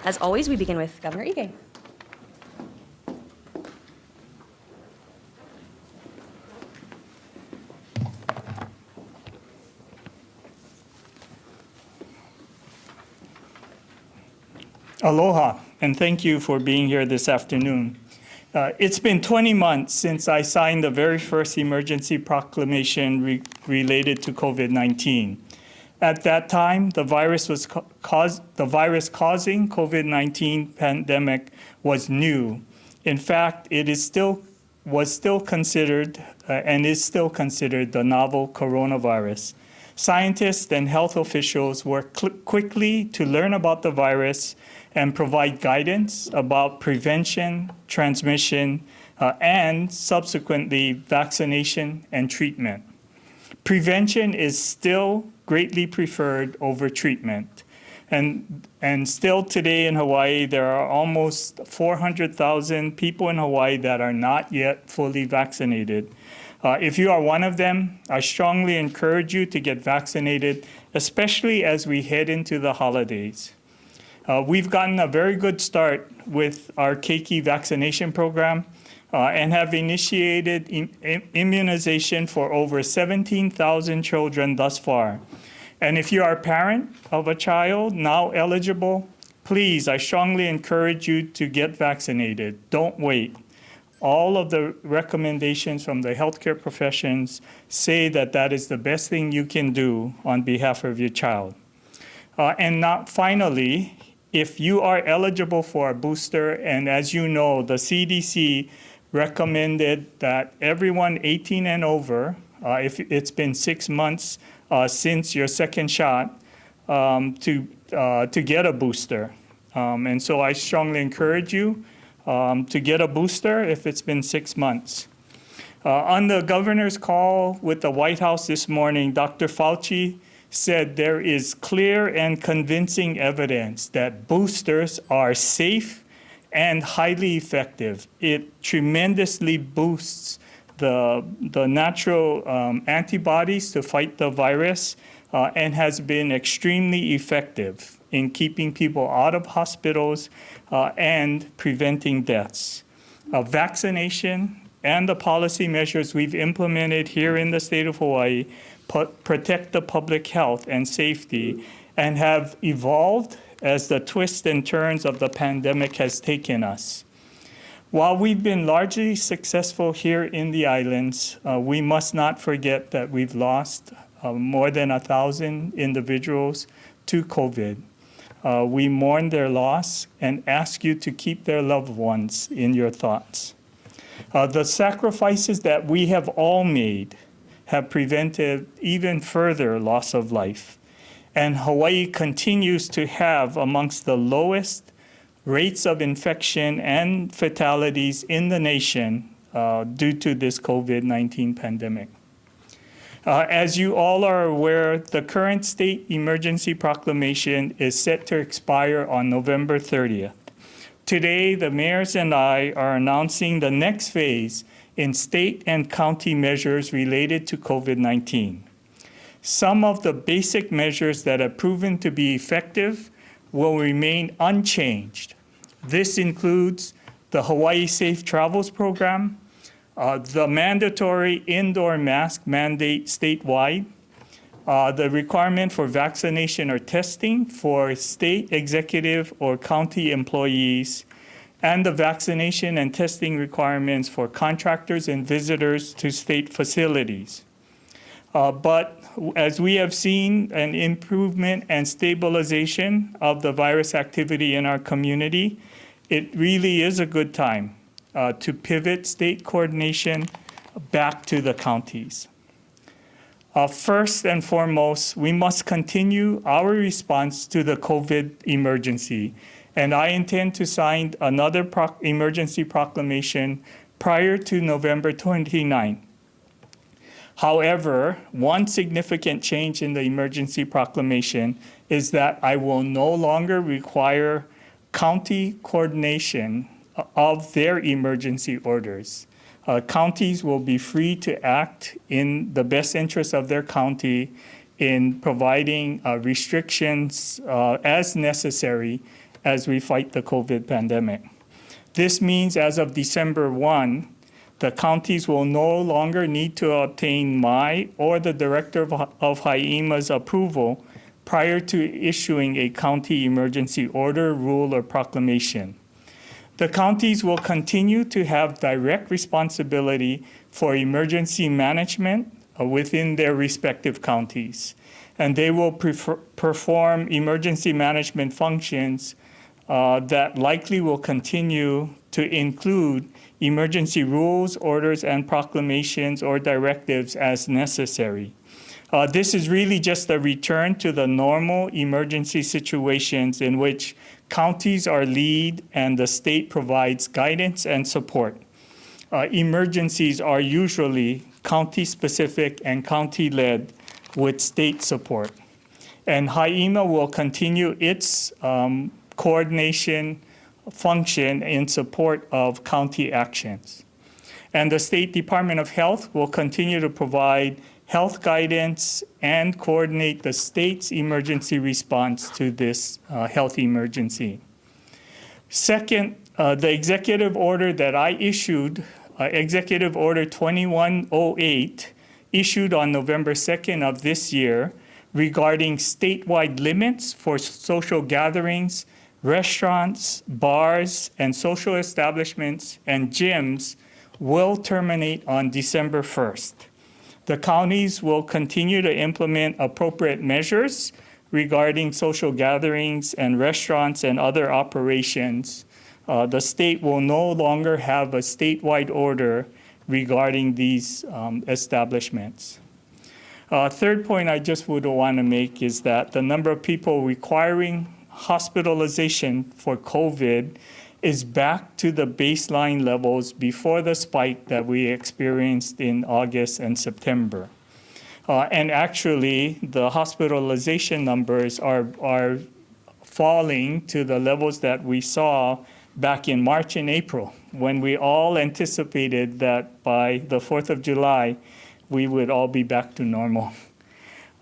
As always, we begin with Governor Ige. Aloha, and thank you for being here this afternoon. It's been 20 months since I signed the very first emergency proclamation related to COVID-19. At that time, the virus causing COVID-19 pandemic was new. In fact, it was still considered and is still considered the novel coronavirus. Scientists and health officials worked quickly to learn about the virus and provide guidance about prevention, transmission, and subsequently vaccination and treatment. Prevention is still greatly preferred over treatment. And still today in Hawaii, there are almost 400,000 people in Hawaii that are not yet fully vaccinated. If you are one of them, I strongly encourage you to get vaccinated, especially as we head into the holidays. We've gotten a very good start with our Keiki vaccination program and have initiated immunization for over 17,000 children thus far. And if you are a parent of a child now eligible, please, I strongly encourage you to get vaccinated. Don't wait. All of the recommendations from the healthcare professions say that that is the best thing you can do on behalf of your child. And now, finally, if you are eligible for a booster, and as you know, the CDC recommended that everyone 18 and over, if it's been 6 months since your second shot, to get a booster. And so I strongly encourage you to get a booster if it's been 6 months. On the governor's call with the White House this morning, Dr. Fauci said there is clear and convincing evidence that boosters are safe and highly effective. It tremendously boosts the natural antibodies to fight the virus and has been extremely effective in keeping people out of hospitals and preventing deaths. Vaccination and the policy measures we've implemented here in the state of Hawaii protect the public health and safety and have evolved as the twists and turns of the pandemic has taken us. While we've been largely successful here in the islands, we must not forget that we've lost more than 1,000 individuals to COVID. We mourn their loss and ask you to keep their loved ones in your thoughts. The sacrifices that we have all made have prevented even further loss of life. And Hawaii continues to have amongst the lowest rates of infection and fatalities in the nation due to this COVID-19 pandemic. As you all are aware, the current state emergency proclamation is set to expire on November 30th. Today, the mayors and I are announcing the next phase in state and county measures related to COVID-19. Some of the basic measures that have proven to be effective will remain unchanged. This includes the Hawaii Safe Travels Program, the mandatory indoor mask mandate statewide, the requirement for vaccination or testing for state executive or county employees, and the vaccination and testing requirements for contractors and visitors to state facilities. But as we have seen an improvement and stabilization of the virus activity in our community, it really is a good time to pivot state coordination back to the counties. First and foremost, we must continue our response to the COVID emergency. And I intend to sign another emergency proclamation prior to November 29. However, one significant change in the emergency proclamation is that I will no longer require county coordination of their emergency orders. Counties will be free to act in the best interest of their county in providing restrictions as necessary as we fight the COVID pandemic. This means as of December 1, the counties will no longer need to obtain my or the director of HIEMA's approval prior to issuing a county emergency order, rule, or proclamation. The counties will continue to have direct responsibility for emergency management within their respective counties, and they will perform emergency management functions that likely will continue to include emergency rules, orders, and proclamations or directives as necessary. This is really just a return to the normal emergency situations in which counties are lead and the state provides guidance and support. Emergencies are usually county-specific and county-led with state support. And HIEMA will continue its coordination function in support of county actions. And the State Department of Health will continue to provide health guidance and coordinate the state's emergency response to this health emergency. Second, the executive order that I issued, Executive Order 2108, issued on November 2nd of this year regarding statewide limits for social gatherings, restaurants, bars, and social establishments and gyms will terminate on December 1st. The counties will continue to implement appropriate measures regarding social gatherings and restaurants and other operations. The state will no longer have a statewide order regarding these establishments. Third point I just would want to make is that the number of people requiring hospitalization for COVID is back to the baseline levels before the spike that we experienced in August and September. And actually, the hospitalization numbers are falling to the levels that we saw back in March and April, when we all anticipated that by the 4th of July, we would all be back to normal.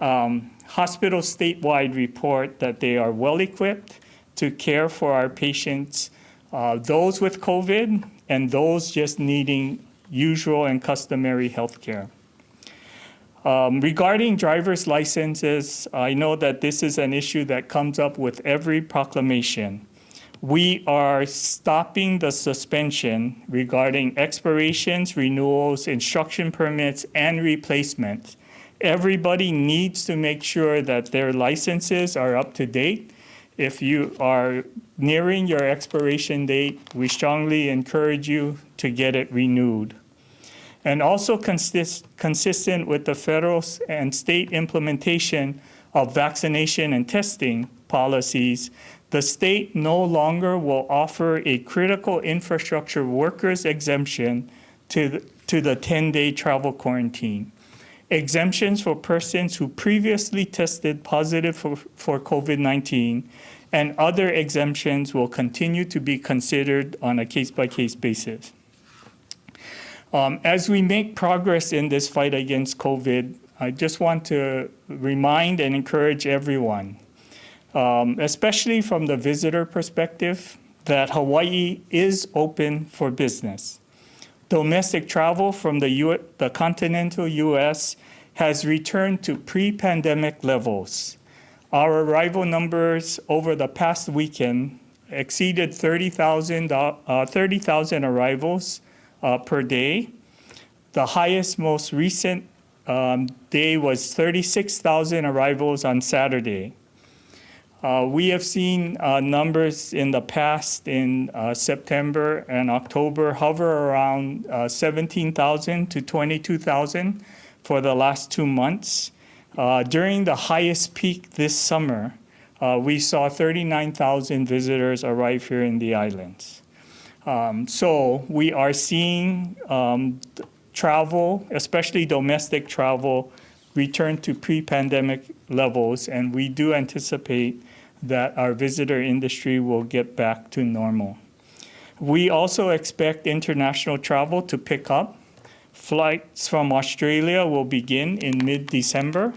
Hospitals statewide report that they are well equipped to care for our patients, those with COVID and those just needing usual and customary health care. Regarding driver's licenses, I know that this is an issue that comes up with every proclamation. We are stopping the suspension regarding expirations, renewals, instruction permits, and replacements. Everybody needs to make sure that their licenses are up to date. If you are nearing your expiration date, we strongly encourage you to get it renewed. And also consistent with the federal and state implementation of vaccination and testing policies, the state no longer will offer a critical infrastructure workers exemption to the 10-day travel quarantine. Exemptions for persons who previously tested positive for COVID-19 and other exemptions will continue to be considered on a case-by-case basis. As we make progress in this fight against COVID, I just want to remind and encourage everyone, especially from the visitor perspective, that Hawaii is open for business. Domestic travel from the continental U.S. has returned to pre-pandemic levels. Our arrival numbers over the past weekend exceeded 30,000 arrivals per day. The highest, most recent day was 36,000 arrivals on Saturday. We have seen numbers in the past in September and October hover around 17,000 to 22,000 for the last 2 months. During the highest peak this summer, we saw 39,000 visitors arrive here in the islands. So we are seeing travel, especially domestic travel, return to pre-pandemic levels, and we do anticipate that our visitor industry will get back to normal. We also expect international travel to pick up. Flights from Australia will begin in mid-December,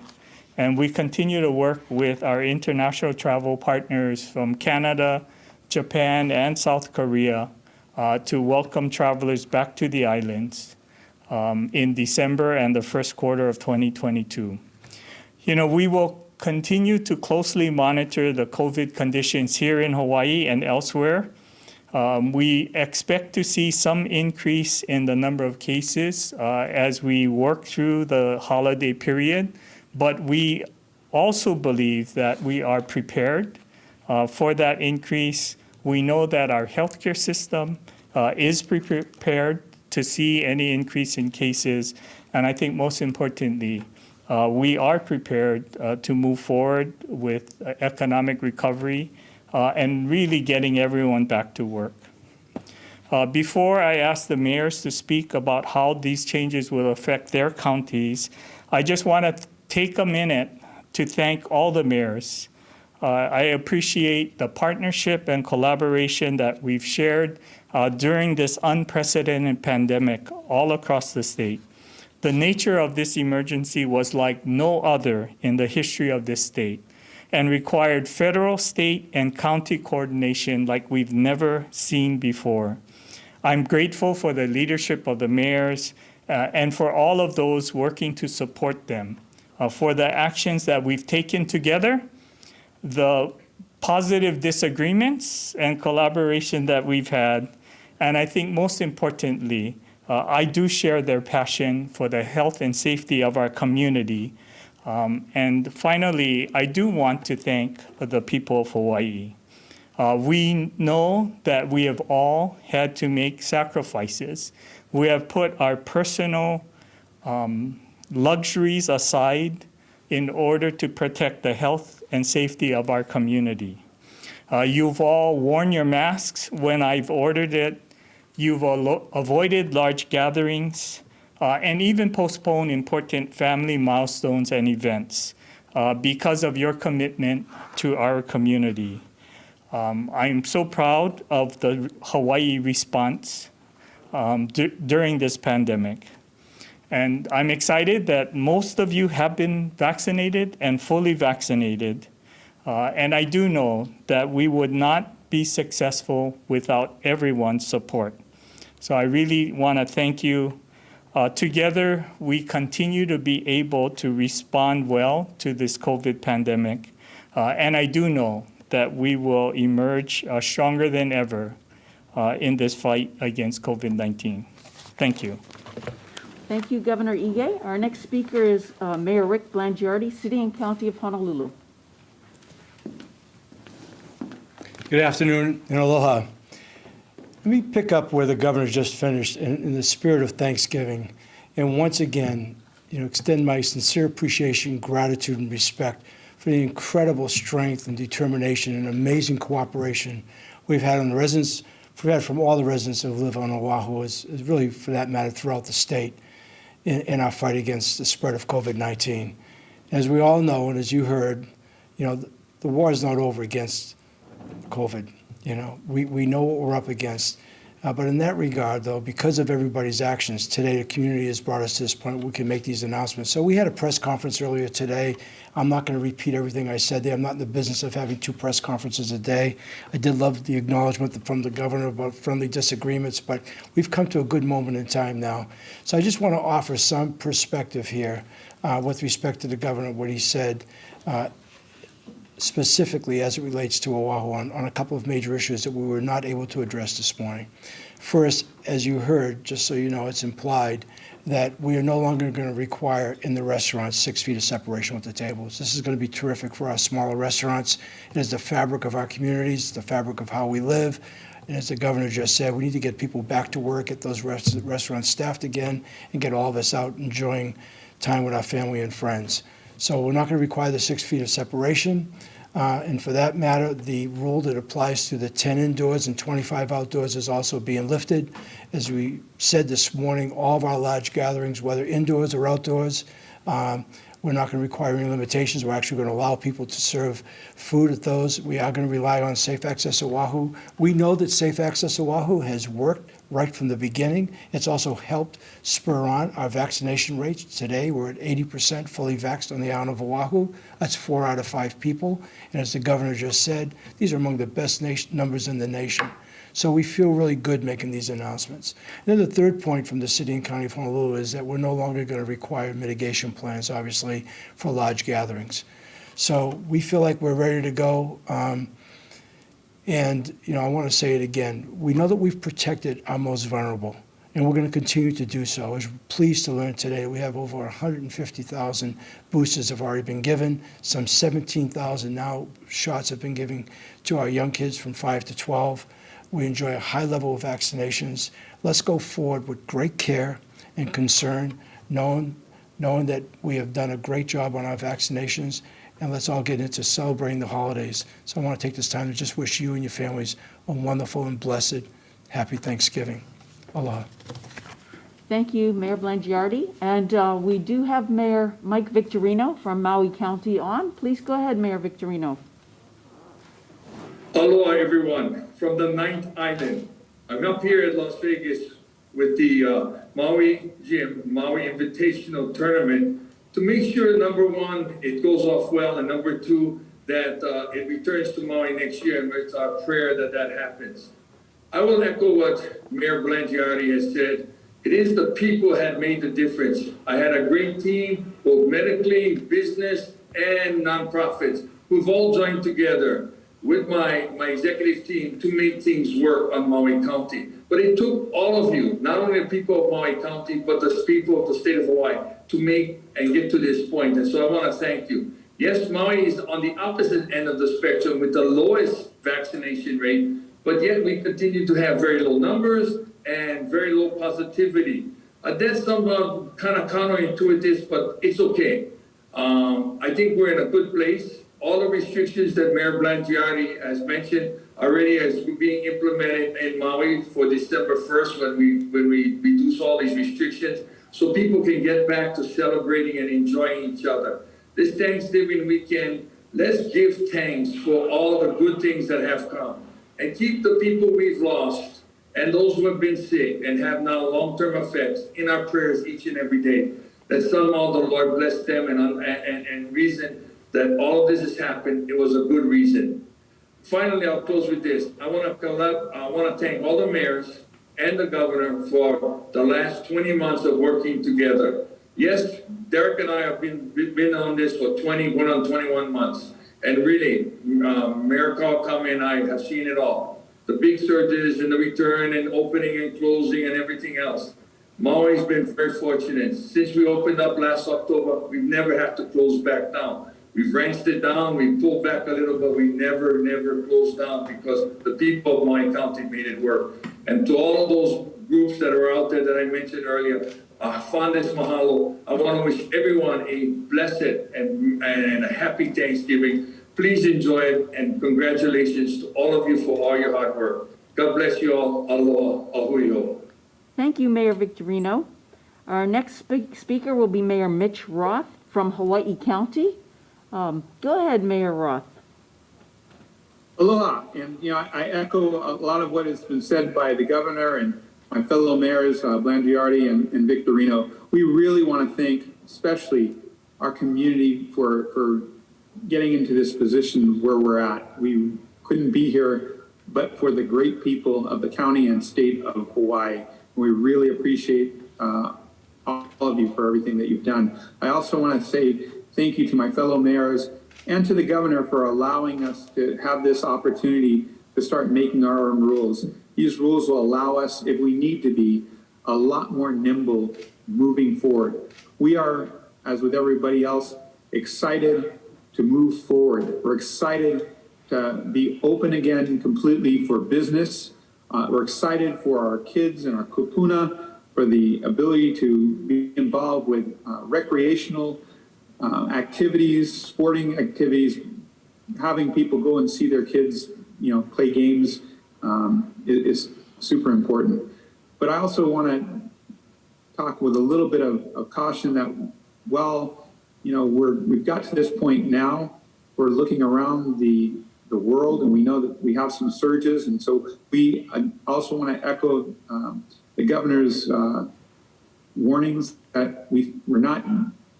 and we continue to work with our international travel partners from Canada, Japan, and South Korea to welcome travelers back to the islands in December and the first quarter of 2022. We will continue to closely monitor the COVID conditions here in Hawaii and elsewhere. We expect to see some increase in the number of cases as we work through the holiday period, but we also believe that we are prepared for that increase. We know that our healthcare system is prepared to see any increase in cases, and I think most importantly, we are prepared to move forward with economic recovery and really getting everyone back to work. Before I ask the mayors to speak about how these changes will affect their counties, I just want to take a minute to thank all the mayors. I appreciate the partnership and collaboration that we've shared during this unprecedented pandemic all across the state. The nature of this emergency was like no other in the history of this state and required federal, state, and county coordination like we've never seen before. I'm grateful for the leadership of the mayors and for all of those working to support them, for the actions that we've taken together, the positive disagreements and collaboration that we've had, and I think most importantly, I do share their passion for the health and safety of our community. And finally, I do want to thank the people of Hawaii. We know that we have all had to make sacrifices. We have put our personal luxuries aside in order to protect the health and safety of our community. You've all worn your masks when I've ordered it. You've avoided large gatherings and even postponed important family milestones and events because of your commitment to our community. I'm so proud of the Hawaii response during this pandemic. And I'm excited that most of you have been vaccinated and fully vaccinated. And I do know that we would not be successful without everyone's support. So I really want to thank you. Together, we continue to be able to respond well to this COVID pandemic. And I do know that we will emerge stronger than ever in this fight against COVID-19. Thank you. Thank you, Governor Ige. Our next speaker is Mayor Rick Blangiardi, City and County of Honolulu. Good afternoon and aloha. Let me pick up where the governor just finished in the spirit of Thanksgiving. And once again, extend my sincere appreciation, gratitude, and respect for the incredible strength and determination and amazing cooperation we've had from all the residents who live on Oahu, is really, for that matter, throughout the state in our fight against the spread of COVID-19. As we all know, and as you heard, the war is not over against COVID. We know what we're up against. But in that regard, though, because of everybody's actions, today the community has brought us to this point where we can make these announcements. So we had a press conference earlier today. I'm not going to repeat everything I said there. I'm not in the business of having 2 press conferences a day. I did love the acknowledgement from the governor about friendly disagreements, but we've come to a good moment in time now. So I just want to offer some perspective here with respect to the governor, what he said, specifically as it relates to Oahu on a couple of major issues that we were not able to address this morning. First, as you heard, just so you know, it's implied that we are no longer going to require in the restaurants 6 feet of separation with the tables. This is going to be terrific for our smaller restaurants. It is the fabric of our communities, the fabric of how we live. And as the governor just said, we need to get people back to work, get those restaurants staffed again, and get all of us out enjoying time with our family and friends. So we're not going to require the 6 feet of separation. And for that matter, the rule that applies to the 10 indoors and 25 outdoors is also being lifted. As we said this morning, all of our large gatherings, whether indoors or outdoors, we're not going to require any limitations. We're actually going to allow people to serve food at those. We are going to rely on Safe Access Oahu. We know that Safe Access Oahu has worked right from the beginning. It's also helped spur on our vaccination rates. Today, we're at 80% fully vaxxed on the island of Oahu. That's 4 out of 5 people. And as the governor just said, these are among the best numbers in the nation. So we feel really good making these announcements. And then the third point from the city and county of Honolulu is that we're no longer going to require mitigation plans, obviously, for large gatherings. So we feel like we're ready to go. And, I want to say it again. We know that we've protected our most vulnerable, and we're going to continue to do so. I was pleased to learn today that we have over 150,000 boosters have already been given. Some 17,000 now shots have been given to our young kids from 5 to 12. We enjoy a high level of vaccinations. Let's go forward with great care and concern, knowing that we have done a great job on our vaccinations, and let's all get into celebrating the holidays. So I want to take this time to just wish you and your families a wonderful and blessed, happy Thanksgiving. Aloha. Thank you, Mayor Blangiardi. And we do have Mayor Mike Victorino from Maui County on. Please go ahead, Mayor Victorino. Aloha, everyone, from the 9th Island. I'm up here at Las Vegas with the Maui Gym, Maui Invitational Tournament, to make sure, number one, it goes off well, and number two, that it returns to Maui next year, and it's our prayer that that happens. I will echo what Mayor Blangiardi has said. It is the people that made the difference. I had a great team, both medically, business, and nonprofits, who've all joined together with my executive team to make things work on Maui County. But it took all of you, not only the people of Maui County, but the people of the state of Hawaii to make and get to this point. And so I want to thank you. Yes, Maui is on the opposite end of the spectrum with the lowest vaccination rate, but yet we continue to have very low numbers and very low positivity. That's some kind of counterintuitive, but it's okay. I think we're in a good place. All the restrictions that Mayor Blangiardi has mentioned already is being implemented in Maui for December 1st when we reduce all these restrictions so people can get back to celebrating and enjoying each other. This Thanksgiving weekend, let's give thanks for all the good things that have come and keep the people we've lost and those who have been sick and have now long-term effects in our prayers each and every day. That somehow the Lord bless them and reason that all of this has happened. It was a good reason. Finally, I'll close with this. I want to thank all the mayors and the governor for the last 20 months of working together. Yes, Derek and I have been on this for 21 months. And really, Mayor Kawakami and I have seen it all. The big surges and the return and opening and closing and everything else. Maui's been very fortunate. Since we opened up last October, we've never had to close back down. We've wrenched it down, we pulled back a little, but we never closed down because the people of Maui County made it work. And to all of those groups that are out there that I mentioned earlier, fondest mahalo. I want to wish everyone a blessed and a happy Thanksgiving. Please enjoy it, and congratulations to all of you for all your hard work. God bless you all. Aloha. Ahui. Thank you, Mayor Victorino. Our next speaker will be Mayor Mitch Roth from Hawaii County. Go ahead, Mayor Roth. Aloha, and I echo a lot of what has been said by the governor and my fellow mayors, Blangiardi and Victorino. We really want to thank especially our community for getting into this position where we're at. We couldn't be here but for the great people of the county and state of Hawaii. We really appreciate all of you for everything that you've done. I also want to say thank you to my fellow mayors and to the governor for allowing us to have this opportunity to start making our own rules. These rules will allow us, if we need to be, a lot more nimble moving forward. We are, as with everybody else, excited to move forward. We're excited to be open again completely for business. We're excited for our kids and our kupuna, for the ability to be involved with recreational activities, sporting activities, having people go and see their kids, play games is super important. But I also want to talk with a little bit of caution that, well, we've got to this point now. We're looking around the the world, and we know that we have some surges. And so I also want to echo the governor's warnings that we're not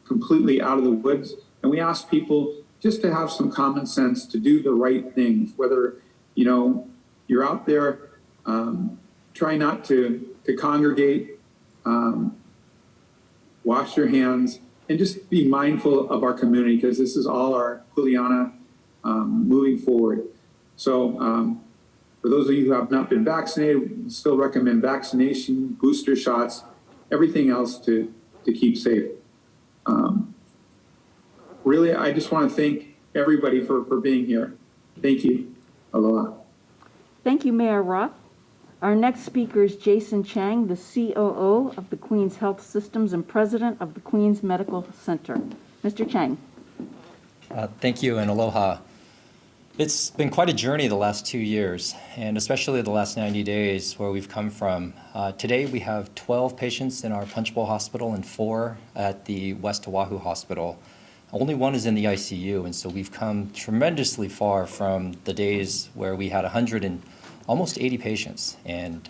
completely out of the woods. And we ask people just to have some common sense, to do the right things, whether, you're out there, try not to congregate, wash your hands, and just be mindful of our community, because this is all our Juliana moving forward. So for those of you who have not been vaccinated, we still recommend vaccination, booster shots, everything else to keep safe. Really, I just want to thank everybody for being here. Thank you. Aloha. Thank you, Mayor Roth. Our next speaker is Jason Chang, the COO of the Queens Health Systems and President of the Queens Medical Center. Mr. Chang. Thank you, and aloha. It's been quite a journey the last 2 years, and especially the last 90 days where we've come from. Today we have 12 patients in our Punch Bowl Hospital and 4 at the West Oahu Hospital. Only 1 is in the ICU, and so we've come tremendously far from the days where we had almost 80 patients and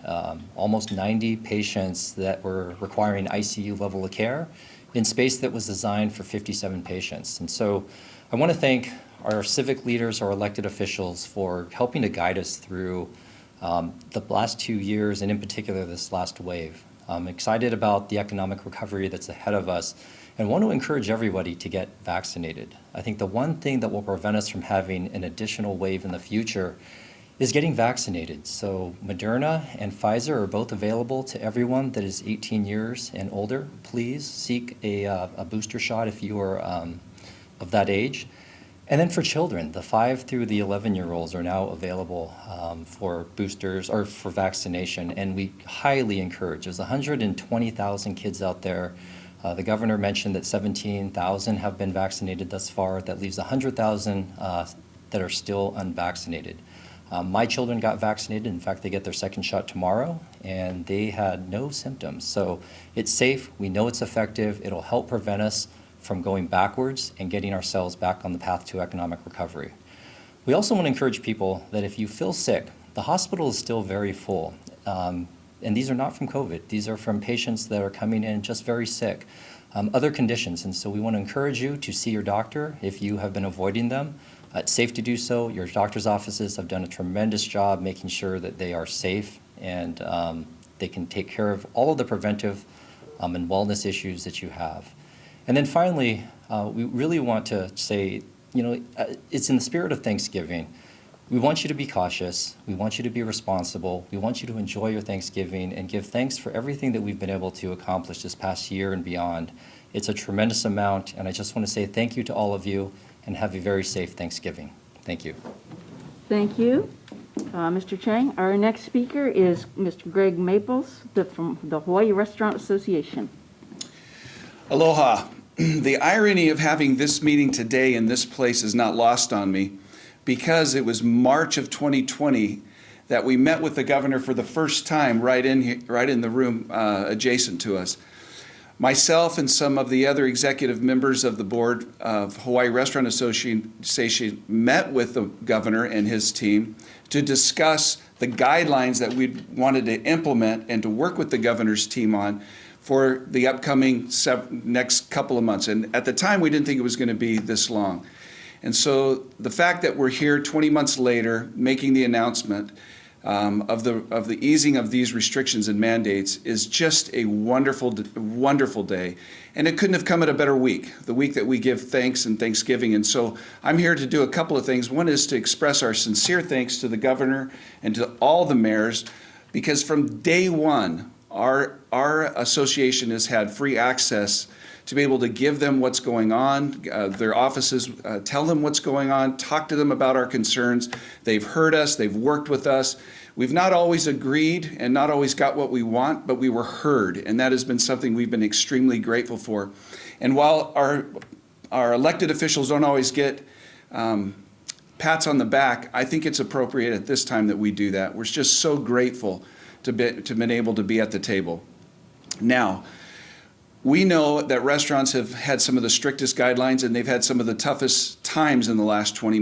almost 90 patients that were requiring ICU level of care in space that was designed for 57 patients. And so I want to thank our civic leaders, our elected officials, for helping to guide us through the last 2 years, and in particular this last wave. I'm excited about the economic recovery that's ahead of us, and want to encourage everybody to get vaccinated. I think the one thing that will prevent us from having an additional wave in the future is getting vaccinated. So Moderna and Pfizer are both available to everyone that is 18 years and older. Please seek a booster shot if you are of that age. And then for children, the 5 through the 11-year-olds are now available for boosters or for vaccination, and we highly encourage. There's 120,000 kids out there. The governor mentioned that 17,000 have been vaccinated thus far. That leaves 100,000 that are still unvaccinated. My children got vaccinated. In fact, they get their second shot tomorrow, and they had no symptoms. So it's safe. We know it's effective. It'll help prevent us from going backwards and getting ourselves back on the path to economic recovery. We also want to encourage people that if you feel sick, the hospital is still very full. And these are not from COVID. These are from patients that are coming in just very sick, other conditions. And so we want to encourage you to see your doctor if you have been avoiding them. It's safe to do so. Your doctor's offices have done a tremendous job making sure that they are safe and they can take care of all of the preventive and wellness issues that you have. And then finally, we really want to say, it's in the spirit of Thanksgiving. We want you to be cautious. We want you to be responsible. We want you to enjoy your Thanksgiving and give thanks for everything that we've been able to accomplish this past year and beyond. It's a tremendous amount, and I just want to say thank you to all of you and have a very safe Thanksgiving. Thank you. Thank you, Mr. Chang. Our next speaker is Mr. Greg Maples from the Hawaii Restaurant Association. Aloha. The irony of having this meeting today in this place is not lost on me, because it was March of 2020 that we met with the governor for the first time right in the room adjacent to us. Myself and some of the other executive members of the board of Hawaii Restaurant Association met with the governor and his team to discuss the guidelines that we wanted to implement and to work with the governor's team on for the upcoming next couple of months. And at the time, we didn't think it was going to be this long. And so the fact that we're here 20 months later making the announcement of the easing of these restrictions and mandates is just a wonderful day. And it couldn't have come at a better week, the week that we give thanks and Thanksgiving. And so I'm here to do a couple of things. One is to express our sincere thanks to the governor and to all the mayors, because from day one, our association has had free access to be able to give them what's going on, their offices, tell them what's going on, talk to them about our concerns. They've heard us, they've worked with us. We've not always agreed and not always got what we want, but we were heard, and that has been something we've been extremely grateful for. And while our elected officials don't always get pats on the back, I think it's appropriate at this time that we do that. We're just so grateful to been able to be at the table. Now, we know that restaurants have had some of the strictest guidelines, and they've had some of the toughest times in the last 20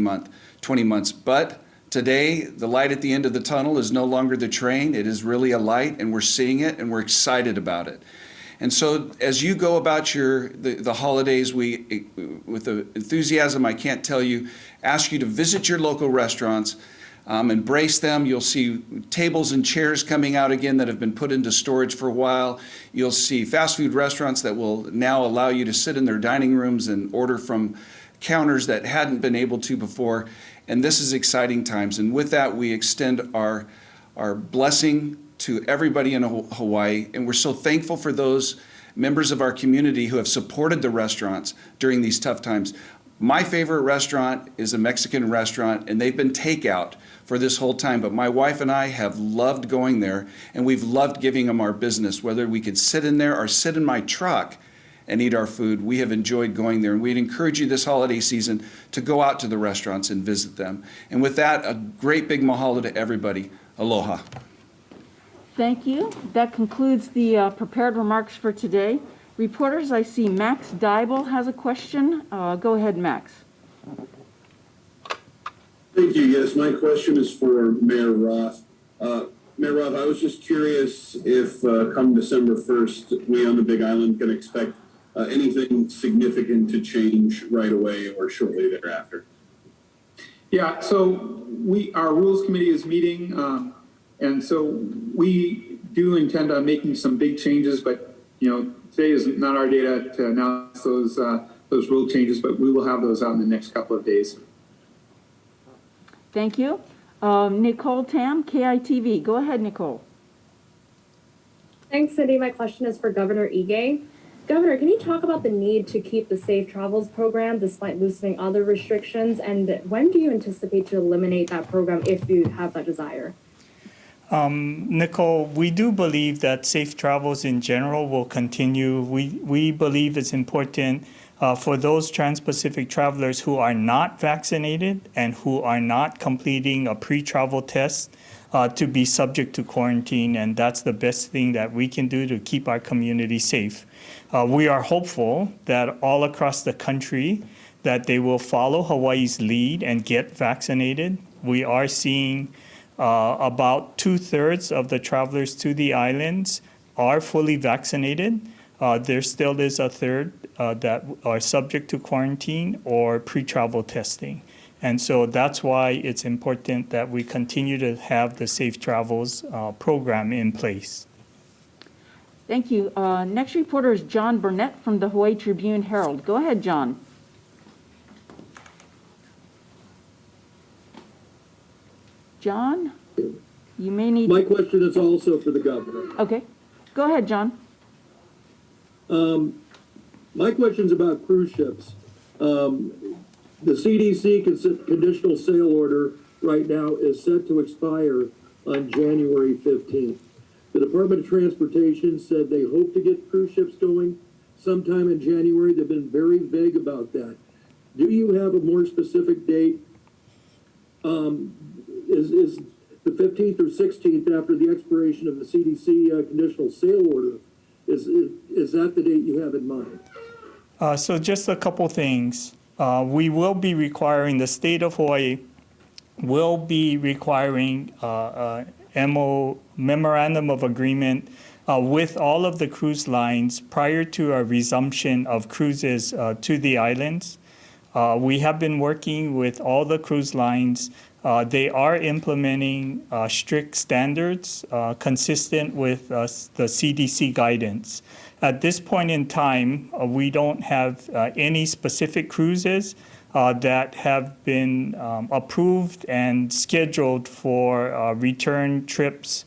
20 months. But today, the light at the end of the tunnel is no longer the train. It is really a light, and we're seeing it, and we're excited about it. And so as you go about the holidays, we, with the enthusiasm I can't tell you, ask you to visit your local restaurants, embrace them. You'll see tables and chairs coming out again that have been put into storage for a while. You'll see fast food restaurants that will now allow you to sit in their dining rooms and order from counters that hadn't been able to before. And this is exciting times. And with that, we extend our blessing to everybody in Hawaii. And we're so thankful for those members of our community who have supported the restaurants during these tough times. My favorite restaurant is a Mexican restaurant, and they've been takeout for this whole time. But my wife and I have loved going there, and we've loved giving them our business, whether we could sit in there or sit in my truck and eat our food. We have enjoyed going there, and we'd encourage you this holiday season to go out to the restaurants and visit them. And with that, a great big mahalo to everybody. Aloha. Thank you. That concludes the prepared remarks for today. Reporters, I see Max Dybel has a question. Go ahead, Max. Thank you. Yes, my question is for Mayor Roth. Mayor Roth, I was just curious if come December 1st, we on the Big Island can expect anything significant to change right away or shortly thereafter. Yeah, so our Rules Committee is meeting, and so we do intend on making some big changes, but, today is not our day to announce those rule changes, but we will have those out in the next couple of days. Thank you. Nicole Tam, KITV. Go ahead, Nicole. Thanks, Cindy. My question is for Governor Ige. Governor, can you talk about the need to keep the Safe Travels program despite loosening other restrictions? And when do you anticipate to eliminate that program if you have that desire? Nicole, we do believe that safe travels in general will continue. We believe it's important for those trans-Pacific travelers who are not vaccinated and who are not completing a pre-travel test to be subject to quarantine, and that's the best thing that we can do to keep our community safe. We are hopeful that all across the country that they will follow Hawaii's lead and get vaccinated. We are seeing about 2/3 of the travelers to the islands are fully vaccinated. There still is a third that are subject to quarantine or pre-travel testing. And so that's why it's important that we continue to have the Safe Travels program in place. Thank you. Next reporter is John Burnett from the Hawaii Tribune Herald. Go ahead, John. John, you may need... My question is also for the governor. Okay. Go ahead, John. My question's about cruise ships. The CDC conditional sale order right now is set to expire on January 15th. The Department of Transportation said they hope to get cruise ships going sometime in January. They've been very vague about that. Do you have a more specific date? Is the 15th or 16th after the expiration of the CDC conditional sale order? Is that the date you have in mind? So just a couple things. We will be requiring, the state of Hawaii will be requiring memorandum of agreement with all of the cruise lines prior to a resumption of cruises to the islands. We have been working with all the cruise lines. They are implementing strict standards consistent with the CDC guidance. At this point in time, we don't have any specific cruises that have been approved and scheduled for return trips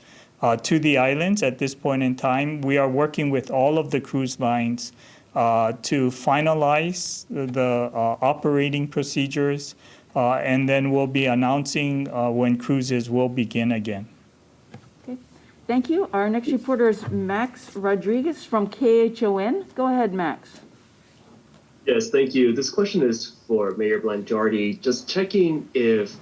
to the islands at this point in time. We are working with all of the cruise lines to finalize the operating procedures, and then we'll be announcing when cruises will begin again. Okay. Thank you. Our next reporter is Max Rodriguez from KHON. Go ahead, Max. Yes, thank you. This question is for Mayor Blangiardi. Just checking if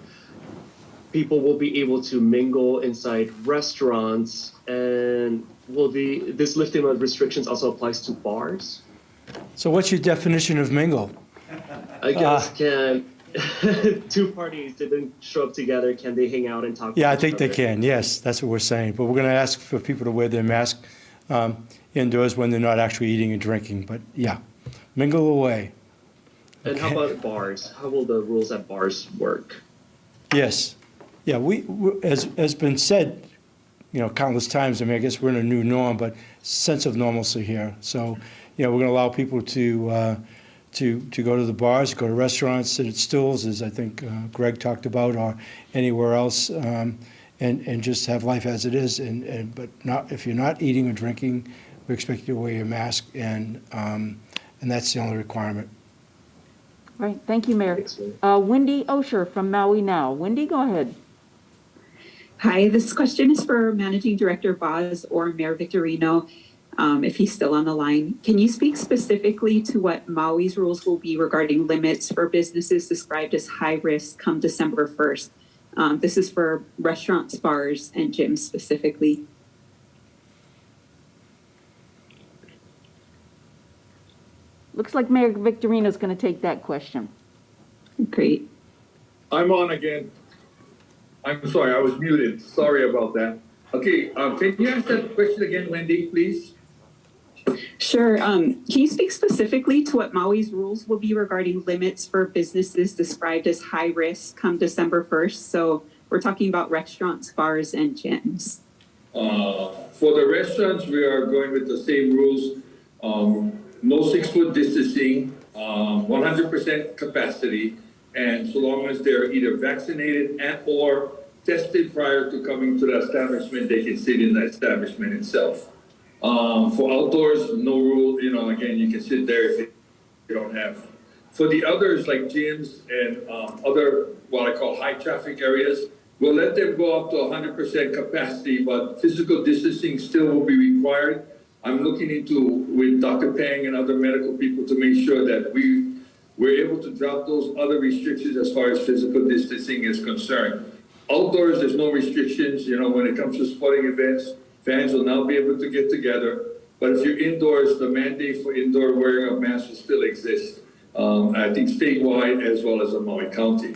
people will be able to mingle inside restaurants, and will this lifting of restrictions also applies to bars? So what's your definition of mingle? I guess two parties didn't show up together, can they hang out and talk? Yeah, to I each think they other? can, yes, that's what we're saying. But we're going to ask for people to wear their mask indoors when they're not actually eating and drinking. But yeah, mingle away. And how about bars? How will the rules at bars work? Yes. Yeah, as been said, countless times, I mean, I guess we're in a new norm, but sense of normalcy here. So, we're going to allow people to go to the bars, go to restaurants, sit at stools, as I think Greg talked about, or anywhere else, and just have life as it is. But not if you're not eating or drinking, we expect you to wear your mask, and that's the only requirement. Right, thank you, Mayor. Thanks, Mayor. Wendy Osher from Maui Now. Wendy, go ahead. Hi, this question is for Managing Director Boz or Mayor Victorino, if he's still on the line. Can you speak specifically to what Maui's rules will be regarding limits for businesses described as high risk come December 1st? This is for restaurants, bars, and gyms specifically. Looks like Mayor Victorino's going to take that question. Great. I'm on again. I'm sorry, I was muted. Sorry about that. Okay, can you ask that question again, Wendy, please? Sure. Can you speak specifically to what Maui's rules will be regarding limits for businesses described as high risk come December 1st? So we're talking about restaurants, bars, and gyms. For the restaurants, we are going with the same rules. No 6-foot distancing, 100% capacity, and so long as they're either vaccinated and or tested prior to coming to the establishment, they can sit in the establishment itself. For outdoors, no rule, again, you can sit there if you don't have. For the others, like gyms and other, what I call high traffic areas, we'll let them go up to 100% capacity, but physical distancing still will be required. I'm looking into, with Dr. Pang and other medical people, to make sure that we're able to drop those other restrictions as far as physical distancing is concerned. Outdoors, there's no restrictions. When it comes to sporting events, fans will now be able to get together. But if you're indoors, the mandate for indoor wearing of masks will still exist. I think statewide as well as in Maui County.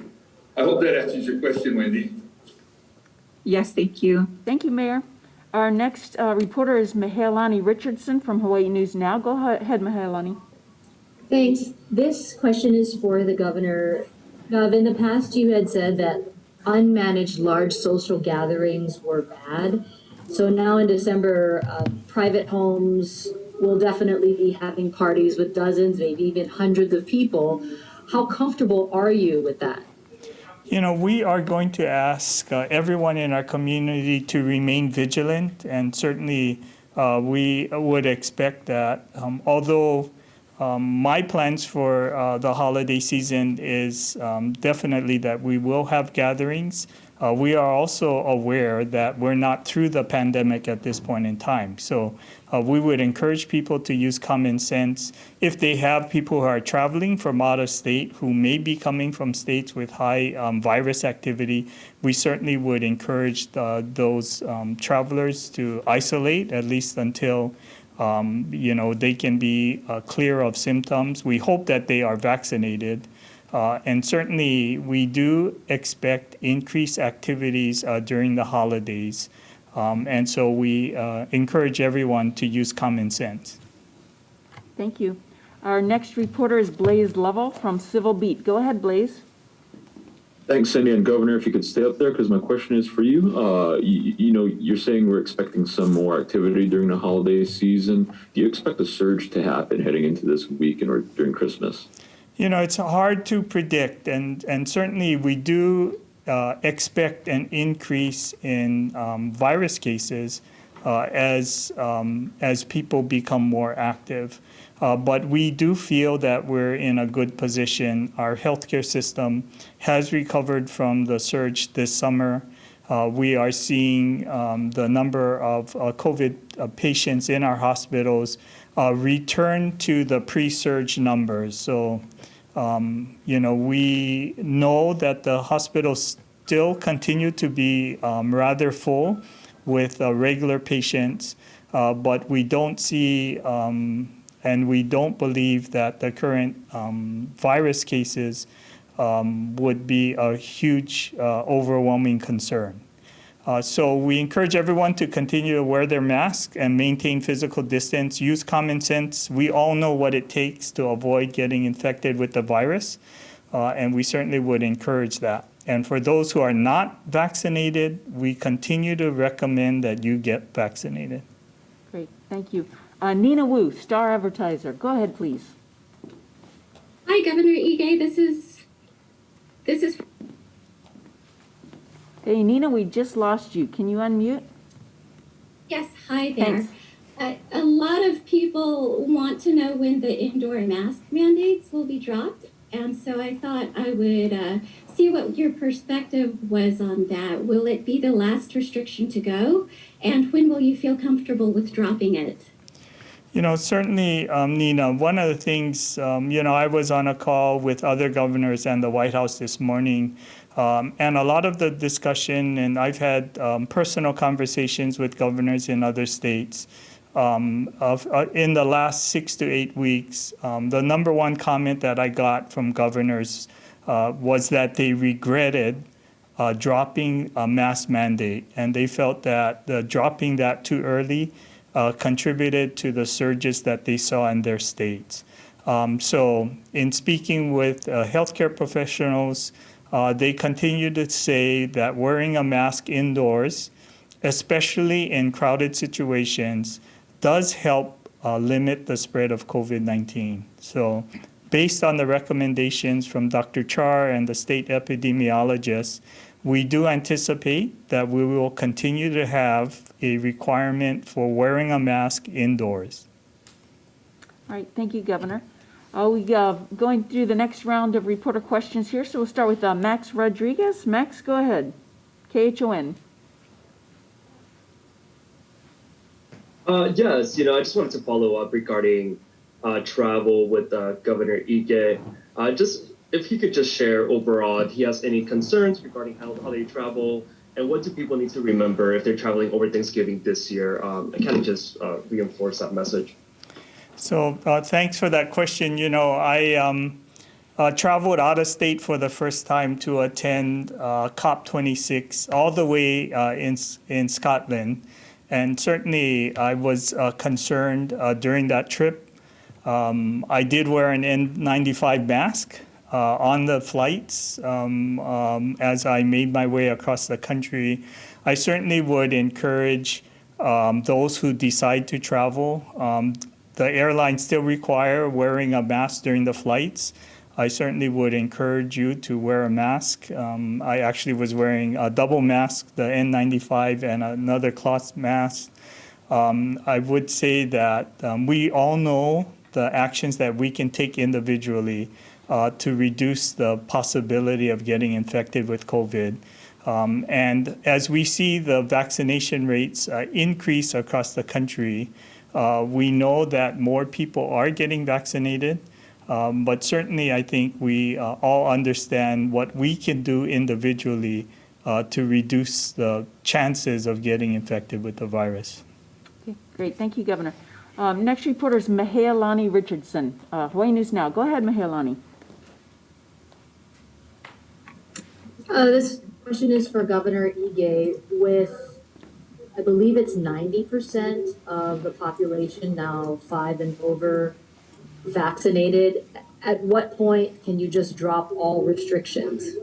I hope that answers your question, Wendy. Yes, thank you. Thank you, Mayor. Our next reporter is Mahealani Richardson from Hawaii News Now. Go ahead, Mahealani. Thanks. This question is for the governor. Gov, in the past, you had said that unmanaged large social gatherings were bad. So now in December, private homes will definitely be having parties with dozens, maybe even hundreds of people. How comfortable are you with that? We are going to ask everyone in our community to remain vigilant, and certainly we would expect that. Although my plans for the holiday season is definitely that we will have gatherings. We are also aware that we're not through the pandemic at this point in time. So we would encourage people to use common sense. If they have people who are traveling from out of state who may be coming from states with high virus activity, we certainly would encourage those travelers to isolate at least until they can be clear of symptoms. We hope that they are vaccinated. And certainly, we do expect increased activities during the holidays. And so we encourage everyone to use common sense. Thank you. Our next reporter is Blaze Lovell from Civil Beat. Go ahead, Blaze. Thanks, Cindy, and Governor, if you could stay up there, because my question is for you. You're saying we're expecting some more activity during the holiday season. Do you expect a surge to happen heading into this weekend or during Christmas? It's hard to predict, and certainly we do expect an increase in virus cases as people become more active. But we do feel that we're in a good position. Our healthcare system has recovered from the surge this summer. We are seeing the number of COVID patients in our hospitals return to the pre-surge numbers. So, we know that the hospitals still continue to be rather full with regular patients, but we don't see and we don't believe that the current virus cases would be a huge, overwhelming concern. So we encourage everyone to continue to wear their mask and maintain physical distance, use common sense. We all know what it takes to avoid getting infected with the virus, and we certainly would encourage that. And for those who are not vaccinated, we continue to recommend that you get vaccinated. Great, thank you. Nina Wu, Star Advertiser. Go ahead, please. Hi, Governor Ige. This is. Hey, Nina, we just lost you. Can you unmute? Yes, hi there. Thanks. A lot of people want to know when the indoor mask mandates will be dropped. And so I thought I would see what your perspective was on that. Will it be the last restriction to go? And when will you feel comfortable with dropping it? You know, certainly, Nina, one of the things, I was on a call with other governors and the White House this morning, and a lot of the discussion, and I've had personal conversations with governors in other states, in the last 6 to 8 weeks, the number one comment that I got from governors was that they regretted dropping a mask mandate, and they felt that dropping that too early contributed to the surges that they saw in their states. So in speaking with healthcare professionals, they continue to say that wearing a mask indoors, especially in crowded situations, does help limit the spread of COVID-19. So based on the recommendations from Dr. Char and the state epidemiologists, we do anticipate that we will continue to have a requirement for wearing a mask indoors. All right, thank you, Governor. We going through the next round of reporter questions here, so we'll start with Max Rodriguez. Max, go ahead. KHON. Yes, I just wanted to follow up regarding travel with Governor Ige. Just if he could just share overall if he has any concerns regarding how they travel and what do people need to remember if they're traveling over Thanksgiving this year, and kind of just reinforce that message. So thanks for that question. I traveled out of state for the first time to attend COP26 all the way in Scotland. And certainly I was concerned during that trip. I did wear an N95 mask on the flights as I made my way across the country. I certainly would encourage those who decide to travel. The airlines still require wearing a mask during the flights. I certainly would encourage you to wear a mask. I actually was wearing a double mask, the N95 and another cloth mask. I would say that we all know the actions that we can take individually to reduce the possibility of getting infected with COVID. And as we see the vaccination rates increase across the country, we know that more people are getting vaccinated. But certainly, I think we all understand what we can do individually to reduce the chances of getting infected with the virus. Okay, great. Thank you, Governor. Next reporter is Mahealani Richardson, Hawaii News Now. Go ahead, Mahealani. This question is for Governor Ige. With, I believe it's 90% of the population now 5 and over vaccinated, at what point can you just drop all restrictions?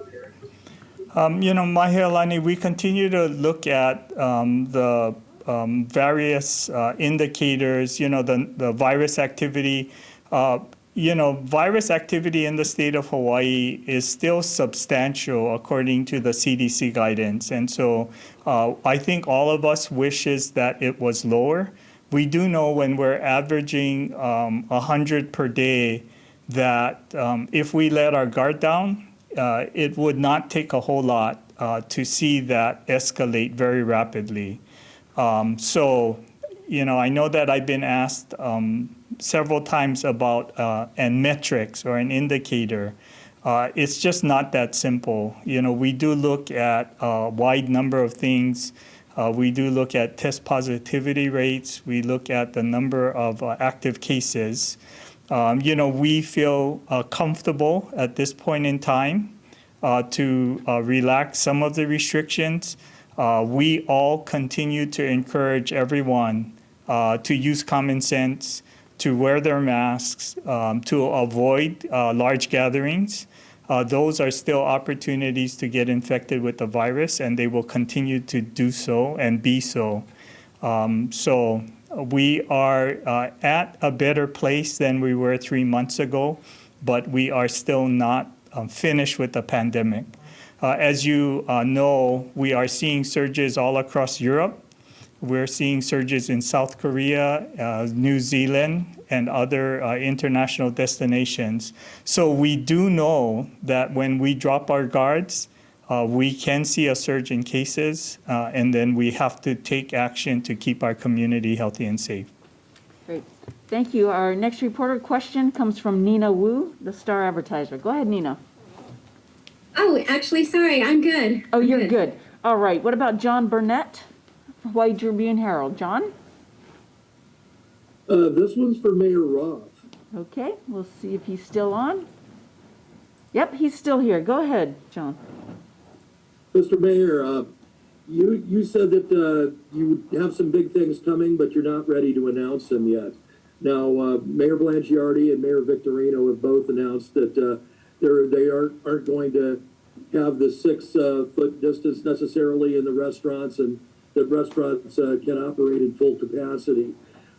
Mahealani, we continue to look at the various indicators, the virus activity. Virus activity in the state of Hawaii is still substantial according to the CDC guidance. And so I think all of us wishes that it was lower. We do know when we're averaging 100 per day that if we let our guard down, it would not take a whole lot to see that escalate very rapidly. I know that I've been asked several times about and metrics or an indicator. It's just not that simple. We do look at a wide number of things. We do look at test positivity rates. We look at the number of active cases. We feel comfortable at this point in time to relax some of the restrictions. We all continue to encourage everyone to use common sense, to wear their masks, to avoid large gatherings. Those are still opportunities to get infected with the virus, and they will continue to do so and be so. So we are at a better place than we were 3 months ago, but we are still not finished with the pandemic. As you know, we are seeing surges all across Europe. We're seeing surges in South Korea, New Zealand, and other international destinations. So we do know that when we drop our guards, we can see a surge in cases, and then we have to take action to keep our community healthy and safe. Great. Thank you. Our next reporter question comes from Nina Wu, the Star Advertiser. Go ahead, Nina. Oh, actually, sorry, I'm good. Oh, you're good. All right. What about John Burnett, Hawaii Tribune Herald? John? This one's for Mayor Roth. Okay. We'll see if he's still on. Yep, he's still here. Go ahead, John. Mr. Mayor, you said that you would have some big things coming, but you're not ready to announce them yet. Now, Mayor Blangiardi and Mayor Victorino have both announced that they aren't going to have the 6-foot distance necessarily in the restaurants, and that restaurants can operate in full capacity.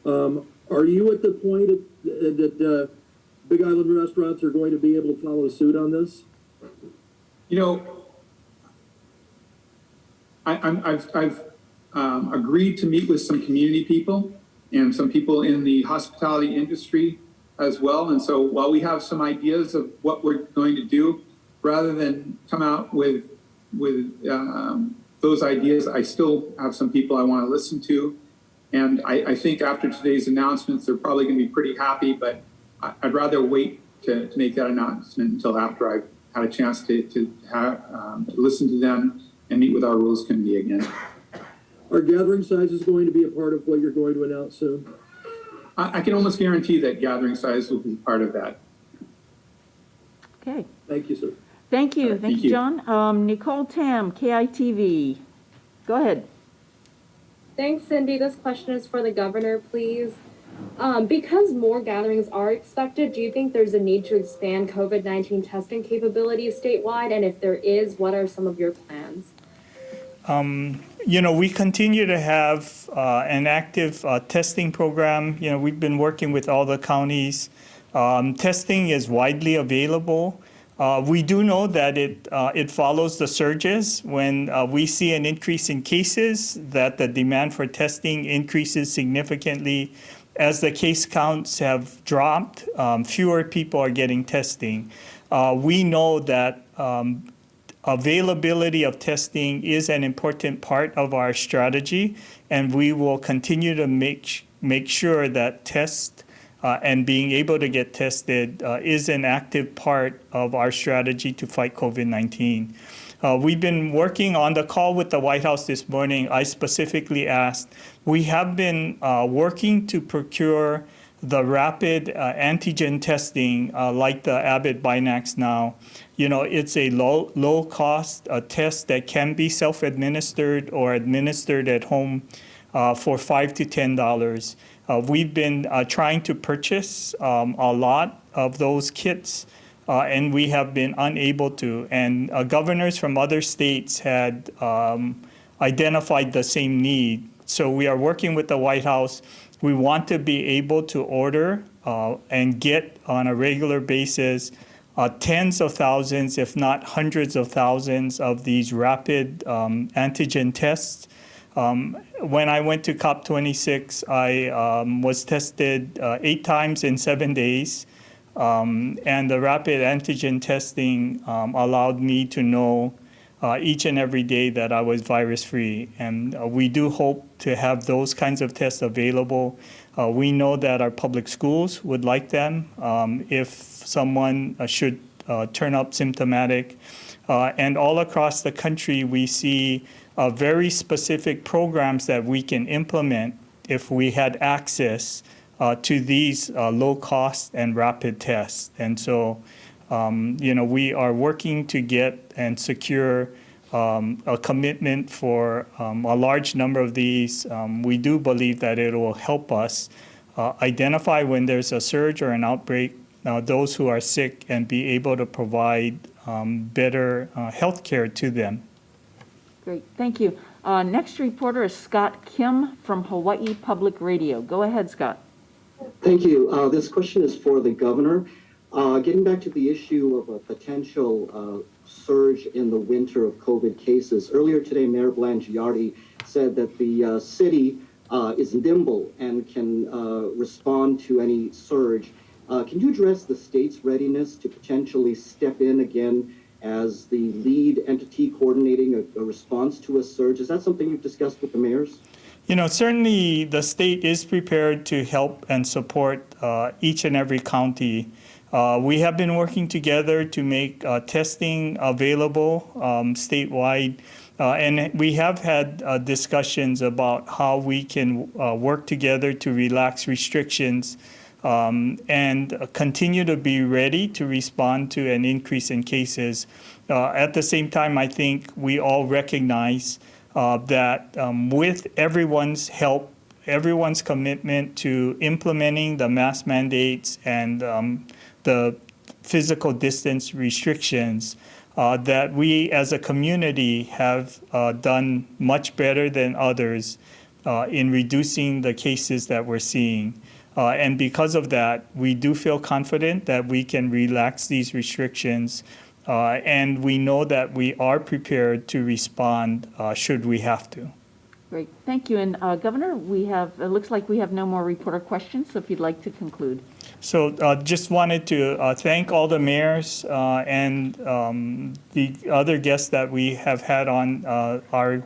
Are you at the point that Big Island restaurants are going to be able to follow suit on this? I've agreed to meet with some community people and some people in the hospitality industry as well. And so while we have some ideas of what we're going to do, rather than come out with those ideas, I still have some people I want to listen to. And I think after today's announcements, they're probably going to be pretty happy, but I'd rather wait to make that announcement until after I've had a chance to listen to them and meet with our rules committee again. Are gathering sizes going to be a part of what you're going to announce soon? I can almost guarantee that gathering size will be part of that. Okay. Thank you, sir. Thank you. Right, Thank you, John. Nicole Tam, KITV. Go ahead. Thanks, Cindy. This question is for the governor, please. Because more gatherings are expected, do you think there's a need to expand COVID-19 testing capabilities statewide? And if there is, what are some of your plans? We continue to have an active testing program. We've been working with all the counties. Testing is widely available. We do know that it follows the surges. When we see an increase in cases, that the demand for testing increases significantly. As the case counts have dropped, fewer people are getting testing. We know that availability of testing is an important part of our strategy, and we will continue to make sure that tests and being able to get tested is an active part of our strategy to fight COVID-19. We've been working on the call with the White House this morning. I specifically asked, we have been working to procure the rapid antigen testing like the Abbott Binax now. It's a low cost test that can be self-administered or administered at home for $5 to $10. We've been trying to purchase a lot of those kits, and we have been unable to. And governors from other states had identified the same need. So we are working with the White House. We want to be able to order and get on a regular basis tens of thousands, if not hundreds of thousands of these rapid antigen tests. When I went to COP26, I was tested 8 times in 7 days. And the rapid antigen testing allowed me to know each and every day that I was virus-free. And we do hope to have those kinds of tests available. We know that our public schools would like them if someone should turn up symptomatic. And all across the country, we see very specific programs that we can implement if we had access to these low cost and rapid tests. And so, we are working to get and secure a commitment for a large number of these. We do believe that it will help us identify when there's a surge or an outbreak, those who are sick, and be able to provide better health care to them. Great, thank you. Next reporter is Scott Kim from Hawaii Public Radio. Go ahead, Scott. Thank you. This question is for the governor. Getting back to the issue of a potential surge in the winter of COVID cases, earlier today, Mayor Blangiardi said that the city is nimble and can respond to any surge. Can you address the state's readiness to potentially step in again as the lead entity coordinating a response to a surge? Is that something you've discussed with the mayors? Certainly the state is prepared to help and support each and every county. We have been working together to make testing available statewide. And we have had discussions about how we can work together to relax restrictions and continue to be ready to respond to an increase in cases. At the same time, I think we all recognize that with everyone's help, everyone's commitment to implementing the mask mandates and the physical distance restrictions, that we as a community have done much better than others in reducing the cases that we're seeing. And because of that, we do feel confident that we can relax these restrictions, and we know that we are prepared to respond should we have to. Great, thank you. And Governor, it looks like we have no more reporter questions, so if you'd like to conclude. So just wanted to thank all the mayors and the other guests that we have had on our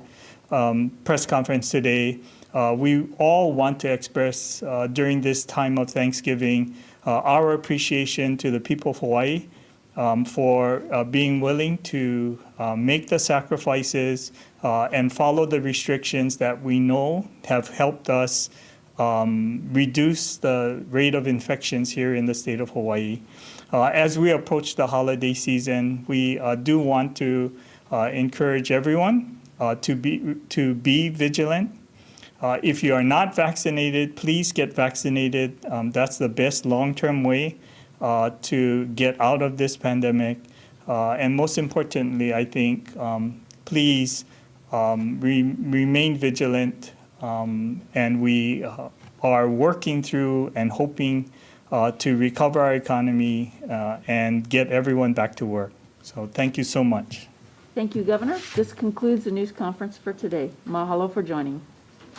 press conference today. We all want to express during this time of Thanksgiving our appreciation to the people of Hawaii for being willing to make the sacrifices and follow the restrictions that we know have helped us reduce the rate of infections here in the state of Hawaii. As we approach the holiday season, we do want to encourage everyone to be vigilant. If you are not vaccinated, please get vaccinated. That's the best long-term way to get out of this pandemic. And most importantly, I think, please remain vigilant. And we are working through and hoping to recover our economy and get everyone back to work. So thank you so much. Thank you, Governor. This concludes the news conference for today. Mahalo for joining.